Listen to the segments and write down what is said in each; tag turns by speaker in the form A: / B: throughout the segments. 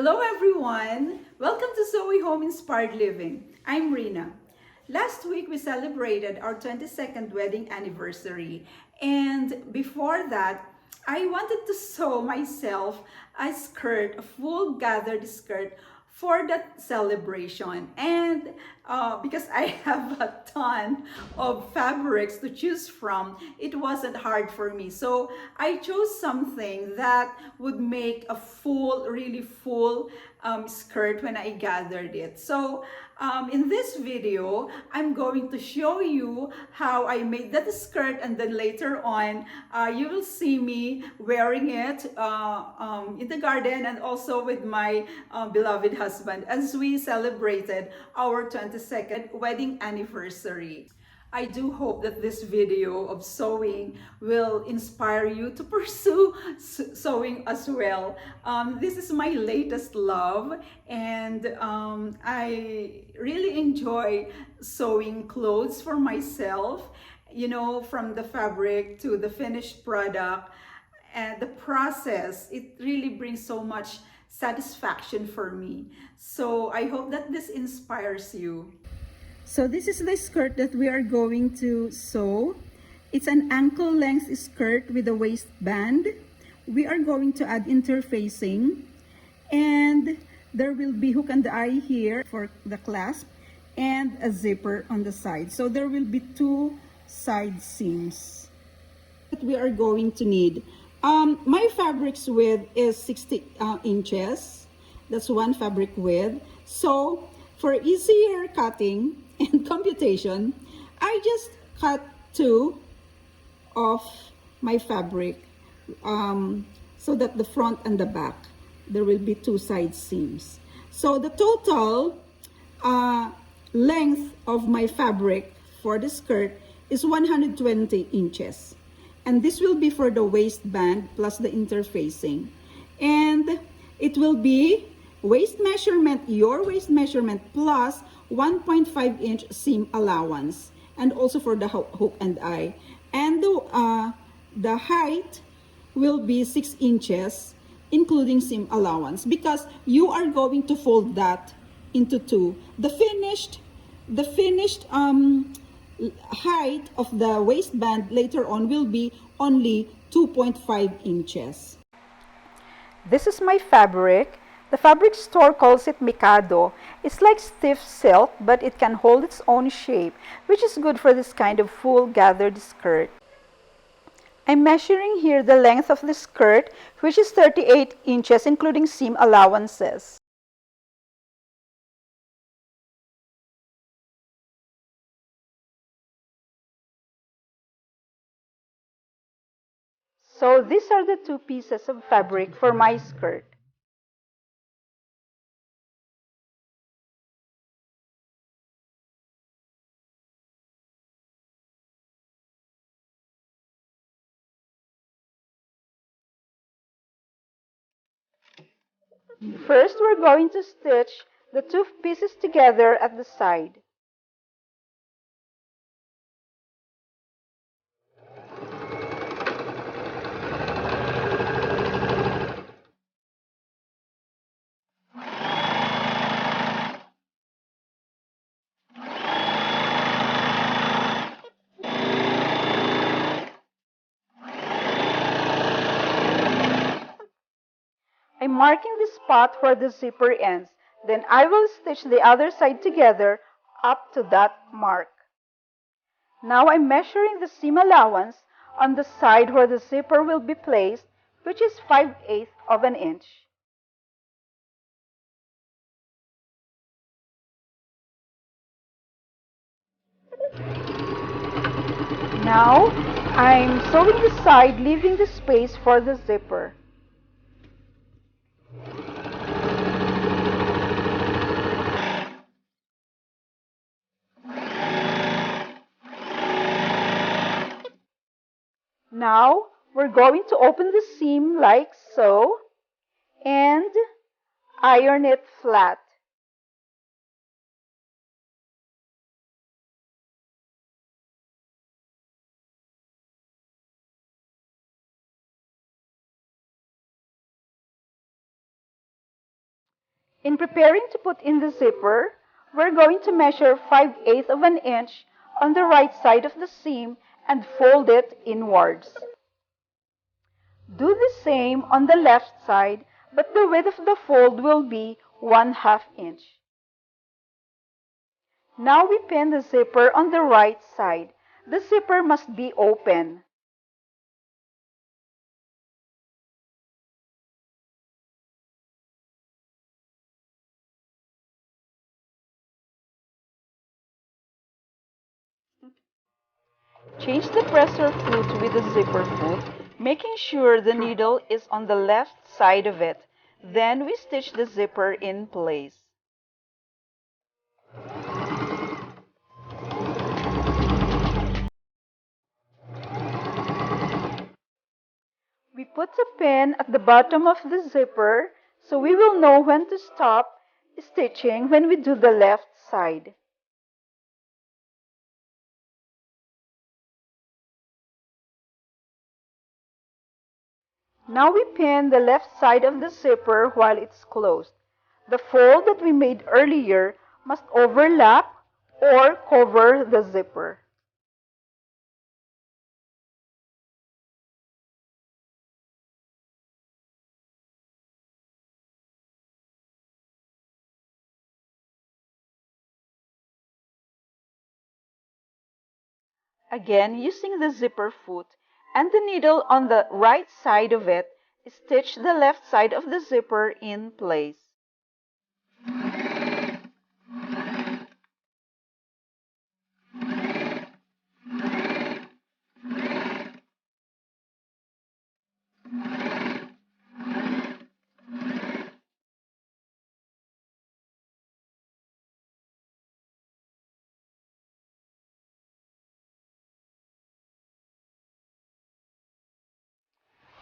A: Hello everyone! Welcome to Zoe Home Inspired Living. I'm Rina. Last week we celebrated our 22nd wedding anniversary, and before that I wanted to sew myself a skirt, a full gathered skirt for that celebration. And because I have a ton of fabrics to choose from, it wasn't hard for me. So I chose something that would make a full, really full skirt when I gathered it. So in this video, I'm going to show you how I made that skirt, and then later on, you will see me wearing it in the garden and also with my beloved husband as we celebrated our 22nd wedding anniversary. I do hope that this video of sewing will inspire you to pursue sewing as well. This is my latest love, and I really enjoy sewing clothes for myself, you know, from the fabric to the finished product. And the process, it really brings so much satisfaction for me. So I hope that this inspires you. So this is the skirt that we are going to sew. It's an ankle length skirt with a waistband. We are going to add interfacing, and there will be hook and eye here for the clasp and a zipper on the side. So there will be two side seams that we are going to need. My fabric's width is 60 inches. That's one fabric width. So for easier cutting and computation, I just cut two of my fabric so that the front and the back, there will be two side seams. So the total length of my fabric for the skirt is 120 inches. And this will be for the waistband plus the interfacing. And it will be waist measurement, your waist measurement plus 1.5 inch seam allowance, and also for the hook and eye. And the height will be 6 inches, including seam allowance, because you are going to fold that into two. The finished height of the waistband later on will be only 2.5 inches. This is my fabric. The fabric store calls it Mikado. It's like stiff silk, but it can hold its own shape, which is good for this kind of full gathered skirt. I'm measuring here the length of the skirt, which is 38 inches, including seam allowances. So these are the two pieces of fabric for my skirt. First, we're going to stitch the two pieces together at the side. I'm marking the spot where the zipper ends. Then I will stitch the other side together up to that mark. Now I'm measuring the seam allowance on the side where the zipper will be placed, which is 5/8 of an inch. Now I'm sewing the side, leaving the space for the zipper. Now we're going to open the seam like so and iron it flat. In preparing to put in the zipper, we're going to measure 5/8 of an inch on the right side of the seam and fold it inwards. Do the same on the left side, but the width of the fold will be 1/2 inch. Now we pin the zipper on the right side. The zipper must be open. Change the presser foot with the zipper foot, making sure the needle is on the left side of it. Then we stitch the zipper in place. We put a pin at the bottom of the zipper so we will know when to stop stitching when we do the left side. Now we pin the left side of the zipper while it's closed. The fold that we made earlier must overlap or cover the zipper. Again, using the zipper foot and the needle on the right side of it, stitch the left side of the zipper in place.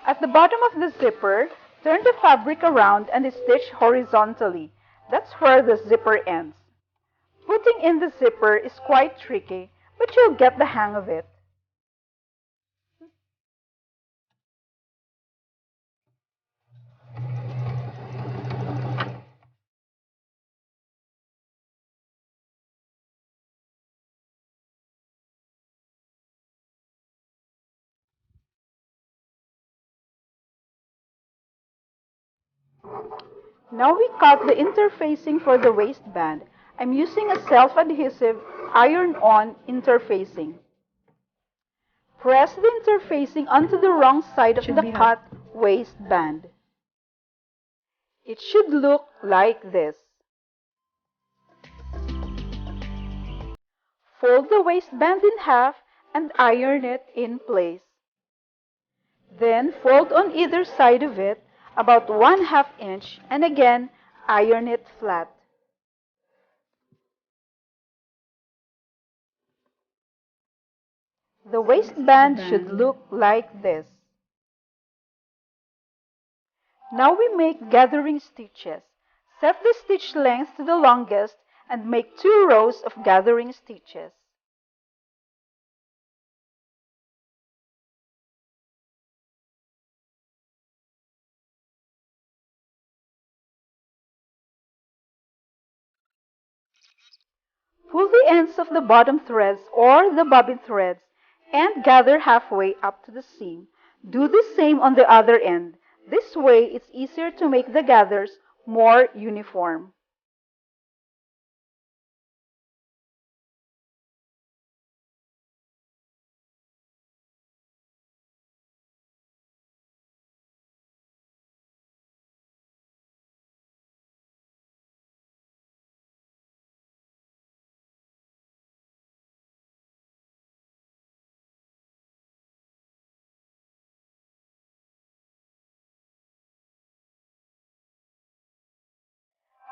A: At the bottom of the zipper, turn the fabric around and stitch horizontally. That's where the zipper ends. Putting in the zipper is quite tricky, but you'll get the hang of it. Now we cut the interfacing for the waistband. I'm using a self-adhesive iron-on interfacing. Press the interfacing onto the wrong side of the cut waistband. It should look like this. Fold the waistband in half and iron it in place. Then fold on either side of it about 1/2 inch and again iron it flat. The waistband should look like this. Now we make gathering stitches. Set the stitch length to the longest and make 2 rows of gathering stitches. Pull the ends of the bottom threads or the bobbin threads and gather halfway up to the seam. Do the same on the other end. This way it's easier to make the gathers more uniform.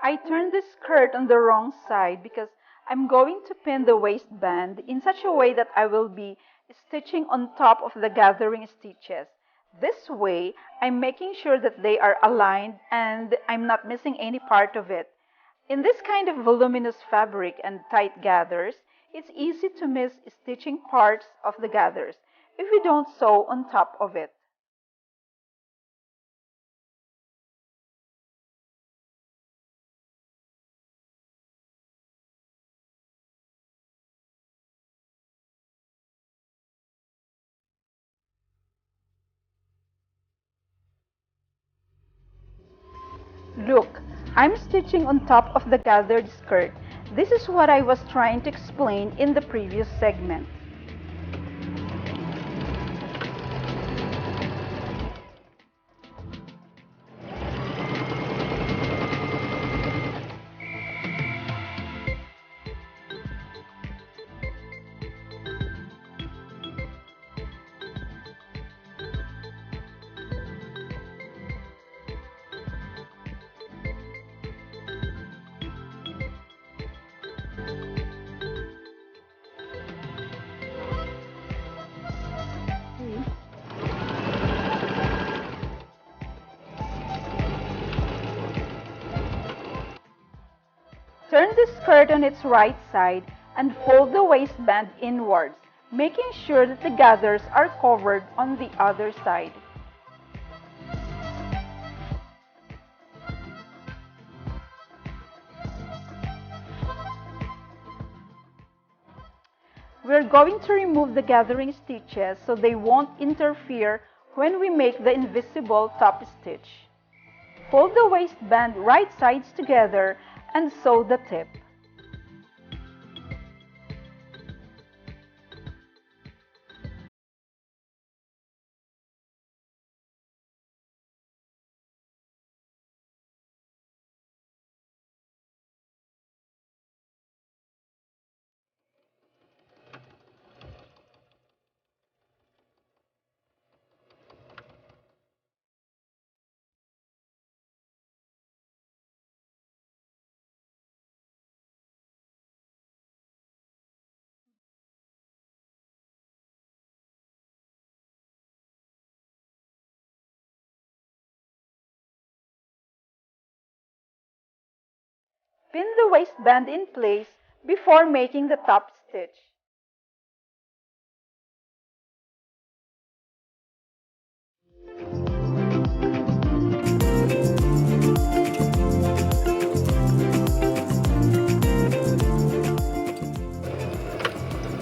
A: I turned the skirt on the wrong side because I'm going to pin the waistband in such a way that I will be stitching on top of the gathering stitches. This way, I'm making sure that they are aligned and I'm not missing any part of it. In this kind of voluminous fabric and tight gathers, it's easy to miss stitching parts of the gathers if we don't sew on top of it. Look, I'm stitching on top of the gathered skirt. This is what I was trying to explain in the previous segment. Turn the skirt on its right side and fold the waistband inwards, making sure that the gathers are covered on the other side. We're going to remove the gathering stitches so they won't interfere when we make the invisible top stitch. Fold the waistband right sides together and sew the tip. Pin the waistband in place before making the top stitch.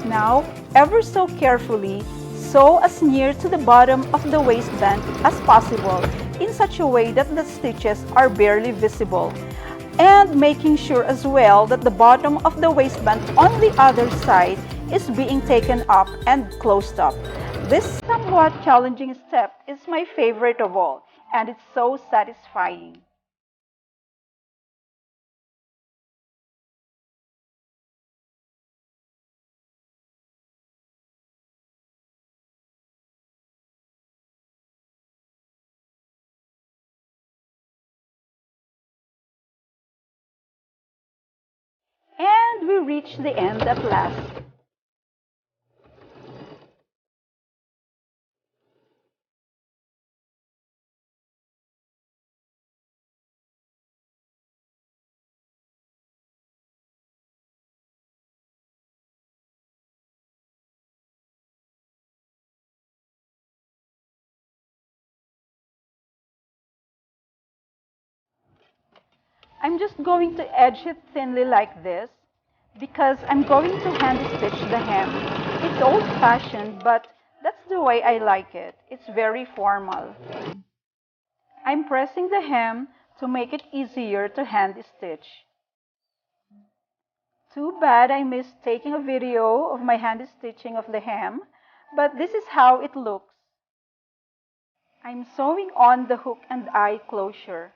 A: Now, ever so carefully, sew as near to the bottom of the waistband as possible in such a way that the stitches are barely visible, and making sure as well that the bottom of the waistband on the other side is being taken up and closed up. This somewhat challenging step is my favorite of all, and it's so satisfying. And we reach the end at last. I'm just going to edge it thinly like this because I'm going to hand stitch the hem. It's old-fashioned, but that's the way I like it. It's very formal. I'm pressing the hem to make it easier to hand stitch. Too bad I missed taking a video of my hand stitching of the hem, but this is how it looks. I'm sewing on the hook and eye closure.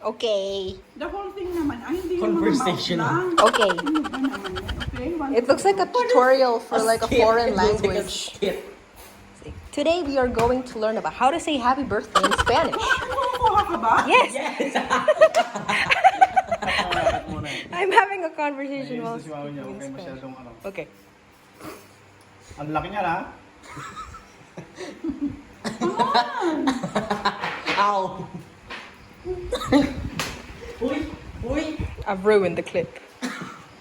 B: Okay.
A: The whole thing naman. Ay, hindi yung mga
C: Conversational.
A: mouth lang.
B: Okay.
A: Ano ba naman yan? Okay,
B: It looks like a tutorial for like a foreign
C: It looks like a
B: language.
C: skit.
B: Today we are going to learn about how to say happy birthday in Spanish.
A: Kukuha ka ba?
B: Yes.
C: Yes!
B: I'm having a conversation while
D: Si Mami niya,
B: speaking
D: okay,
B: in Spanish.
D: masyadong ano.
B: Okay.
D: Ang laki niya na.
C: Ow! Uy! Uy!
B: I've ruined the clip.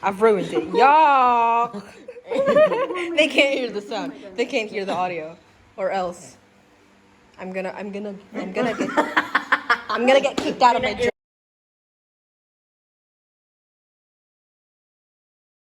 B: I've ruined it. Yuck! They can't hear the sound. They can't hear the audio. Or else I'm gonna get kicked out of my job.